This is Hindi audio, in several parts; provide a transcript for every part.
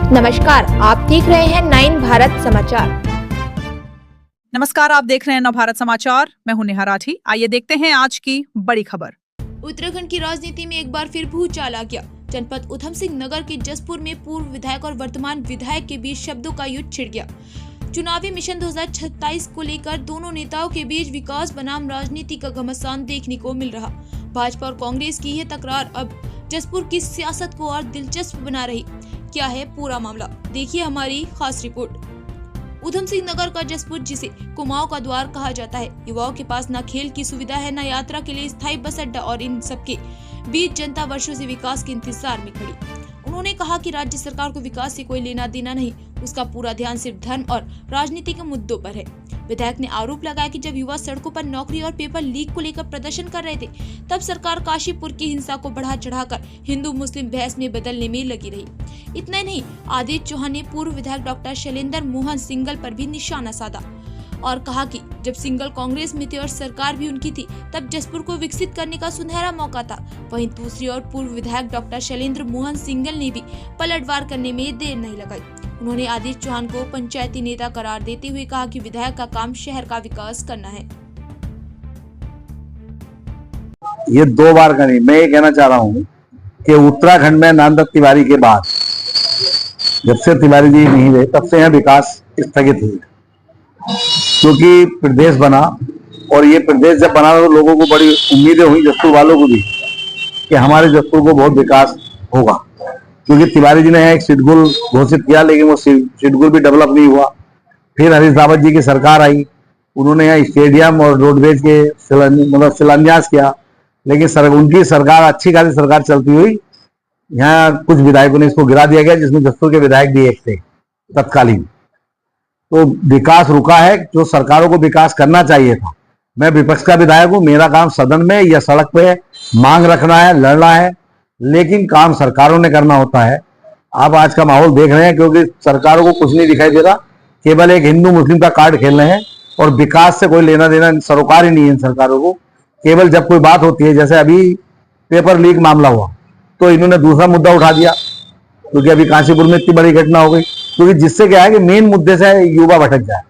नमस्कार, आप देख रहे हैं 9 भारत समाचार। नमस्कार, आप देख रहे हैं 9 भारत समाचार। मैं हूं नेहा राठी। आइए देखते हैं आज की बड़ी खबर। उत्तराखंड की राजनीति में एक बार फिर भूचाल आ गया। जनपद उधम सिंह नगर के जसपुर में पूर्व विधायक और वर्तमान विधायक के बीच शब्दों का युद्ध छिड़ गया। चुनावी मिशन 2027 को लेकर दोनों नेताओं के बीच विकास बनाम राजनीति का घमासान देखने को मिल रहा। भाजपा और कांग्रेस की यह तकरार अब जसपुर की सियासत को और दिलचस्प बना रही। क्या है पूरा मामला, देखिए हमारी खास रिपोर्ट। उधम सिंह नगर का जसपुर, जिसे कुमाऊं का द्वार कहा जाता है, युवाओं के पास न खेल की सुविधा है, न यात्रा के लिए स्थायी बस अड्डा, और इन सबके बीच जनता वर्षों से विकास के इंतजार में खड़ी। उन्होंने कहा कि राज्य सरकार को विकास से कोई लेना देना नहीं, उसका पूरा ध्यान सिर्फ धर्म और राजनीति के मुद्दों पर है। विधायक ने आरोप लगाया कि जब युवा सड़कों पर नौकरी और पेपर लीक को लेकर प्रदर्शन कर रहे थे, तब सरकार काशीपुर की हिंसा को बढ़ा चढ़ाकर हिंदू मुस्लिम बहस में बदलने में लगी रही। इतना ही नहीं, आदित्य चौहान ने पूर्व विधायक डॉक्टर शैलेंद्र मोहन सिंगल पर भी निशाना साधा और कहा कि जब सिंगल कांग्रेस में थे और सरकार भी उनकी थी, तब जसपुर को विकसित करने का सुनहरा मौका था। वहीं दूसरी ओर पूर्व विधायक डॉक्टर शैलेंद्र मोहन सिंगल ने भी पलटवार करने में देर नहीं लगाई। उन्होंने आदित्य चौहान को पंचायती नेता करार देते हुए कहा कि विधायक का काम शहर का विकास करना है। ये 2 बार का नहीं, मैं ये कहना चाह रहा हूँ कि उत्तराखंड में नामदत्त तिवारी के बाद, जब से तिवारी जी नहीं रहे, तब से यहाँ विकास स्थगित हुई, क्योंकि प्रदेश बना। और ये प्रदेश जब बना तो लोगों को बड़ी उम्मीदें हुई, जसपुर वालों को भी, कि हमारे जसपुर को बहुत विकास होगा, क्योंकि तिवारी जी ने यहाँ एक शेड्यूल घोषित किया, लेकिन वो शेड्यूल भी डेवलप नहीं हुआ। फिर हरीश रावत जी की सरकार आई, उन्होंने यहाँ स्टेडियम और रोडवेज के शिलान्यास किया, लेकिन उनकी सरकार, अच्छी खासी सरकार चलती हुई, यहाँ कुछ विधायकों ने इसको गिरा दिया गया, जिसमें जसपुर के विधायक भी एक थे तत्कालीन। तो विकास रुका है, जो सरकारों को विकास करना चाहिए था। मैं विपक्ष का विधायक हूँ, मेरा काम सदन में या सड़क पे मांग रखना है, लड़ना है, लेकिन काम सरकारों ने करना होता है। आप आज का माहौल देख रहे हैं, क्योंकि सरकारों को कुछ नहीं दिखाई दे रहा, केवल एक हिंदू मुस्लिम का कार्ड खेल रहे हैं, और विकास से कोई लेना देना सरोकार ही नहीं है इन सरकारों को। केवल जब कोई बात होती है, जैसे अभी पेपर लीक मामला हुआ, तो इन्होंने दूसरा मुद्दा उठा दिया, क्योंकि अभी काशीपुर में इतनी बड़ी घटना हो गई, क्योंकि जिससे क्या है कि मेन मुद्दे से युवा भटक जाए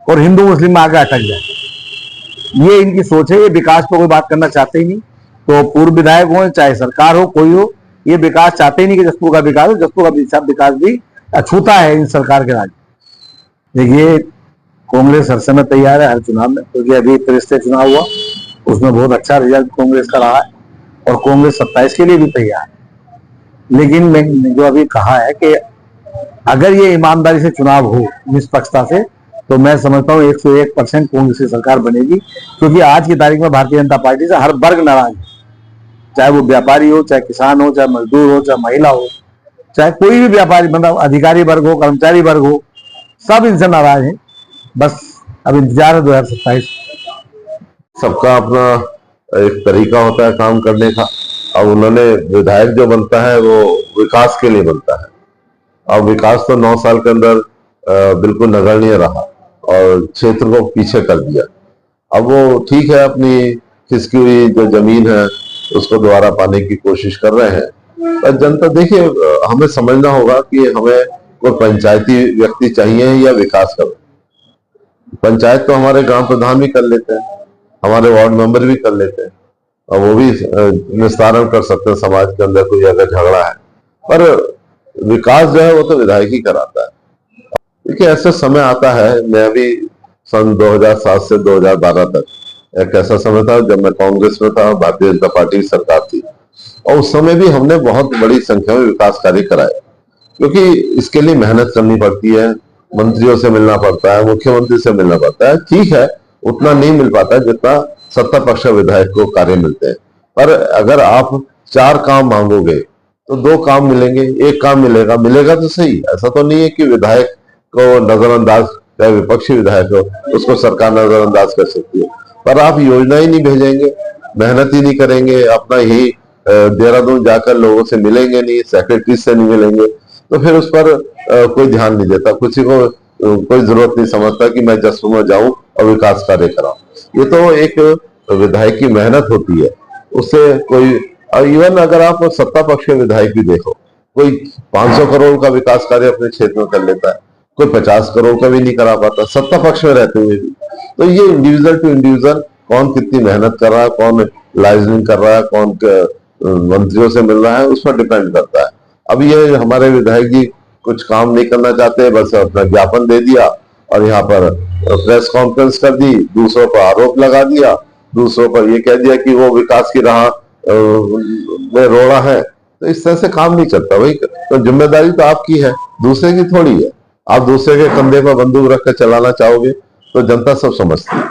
और हिंदू मुस्लिम में आगे अटक जाए। ये इनकी सोच है, ये विकास पर कोई बात करना चाहते ही नहीं। तो पूर्व विधायक हो चाहे सरकार हो, कोई हो, ये विकास चाहते ही नहीं कि जसपुर का विकास हो। जसपुर का विकास भी अछूता है इन सरकार के राज। देखिए, कांग्रेस हर समय तैयार है, हर चुनाव में, क्योंकि अभी त्रिस्तरीय चुनाव हुआ, उसमें बहुत अच्छा रिजल्ट कांग्रेस का रहा है, और कांग्रेस 27 के लिए भी तैयार है। लेकिन मैंने जो अभी कहा है कि अगर ये ईमानदारी से चुनाव हो, निष्पक्षता से, तो मैं समझता हूँ 101% कांग्रेस की सरकार बनेगी, क्योंकि आज की तारीख में भारतीय जनता पार्टी से हर वर्ग नाराज है, चाहे वो व्यापारी हो, चाहे किसान हो, चाहे मजदूर हो, चाहे महिला हो, चाहे कोई भी व्यापारी, मतलब अधिकारी वर्ग हो, कर्मचारी वर्ग हो, सब इनसे नाराज है। बस अब इंतजार है 2027। सबका अपना एक तरीका होता है काम करने का। अब उन्होंने, विधायक जो बनता है वो विकास के लिए बनता है। अब विकास तो 9 साल के अंदर बिल्कुल नगण्य रहा और क्षेत्र को पीछे कर दिया। अब वो ठीक है, अपनी खिसकी हुई जो जमीन है उसको दोबारा पाने की कोशिश कर रहे हैं। पर जनता, देखिए, हमें समझना होगा कि हमें कोई पंचायती व्यक्ति चाहिए या विकास कर। पंचायत तो हमारे ग्राम प्रधान भी कर लेते हैं, हमारे वार्ड मेंबर भी कर लेते हैं, और वो भी निस्तारण कर सकते हैं समाज के अंदर कोई अगर झगड़ा है। पर विकास जो है वो तो विधायक ही कराता है। देखिए, ऐसा समय आता है, मैं भी सन 2007 से 2012 तक, एक ऐसा समय था जब मैं कांग्रेस में था, भारतीय जनता पार्टी की सरकार थी, और उस समय भी हमने बहुत बड़ी संख्या में विकास कार्य कराए, क्योंकि इसके लिए मेहनत करनी पड़ती है, मंत्रियों से मिलना पड़ता है, मुख्यमंत्री से मिलना पड़ता है। ठीक है, उतना नहीं मिल पाता जितना सत्ता पक्ष विधायक को कार्य मिलते हैं। पर अगर आप 4 काम मांगोगे तो 2 काम मिलेंगे, 1 काम मिलेगा तो सही। ऐसा तो नहीं है कि विधायक को नजरअंदाज, चाहे विपक्षी विधायक हो, उसको सरकार नजरअंदाज कर सकती है। पर आप योजना ही नहीं भेजेंगे, मेहनत ही नहीं करेंगे, अपना ही देहरादून जाकर लोगों से मिलेंगे नहीं, सेक्रेटरी से नहीं मिलेंगे, तो फिर उस पर कोई ध्यान नहीं देता। किसी को कोई जरूरत नहीं समझता कि मैं जसपुर में जाऊं और विकास कार्य कराऊं। ये तो एक विधायक की मेहनत होती है, उससे कोई, इवन अगर आप सत्ता पक्ष के विधायक भी देखो, कोई 500 करोड़ का विकास कार्य अपने क्षेत्र में कर लेता है, कोई 50 करोड़ का भी नहीं करा पाता, सत्ता पक्ष में रहते हुए भी। तो ये इंडिविजुअल टू इंडिविजुअल कौन कितनी मेहनत कर रहा है, कौन लाइजनिंग कर रहा है, कौन मंत्रियों से मिल रहा है, उस पर डिपेंड करता है। अब ये हमारे विधायक जी कुछ काम नहीं करना चाहते, बस अपना ज्ञापन दे दिया और यहाँ पर प्रेस कॉन्फ्रेंस कर दी, दूसरों पर आरोप लगा दिया, दूसरों पर ये कह दिया कि वो विकास की राह में रोड़ा है। तो इस तरह से काम नहीं चलता भाई। तो जिम्मेदारी तो आपकी है, दूसरे की थोड़ी है। आप दूसरे के कंधे पर बंदूक रख कर चलाना चाहोगे तो जनता सब समझती है।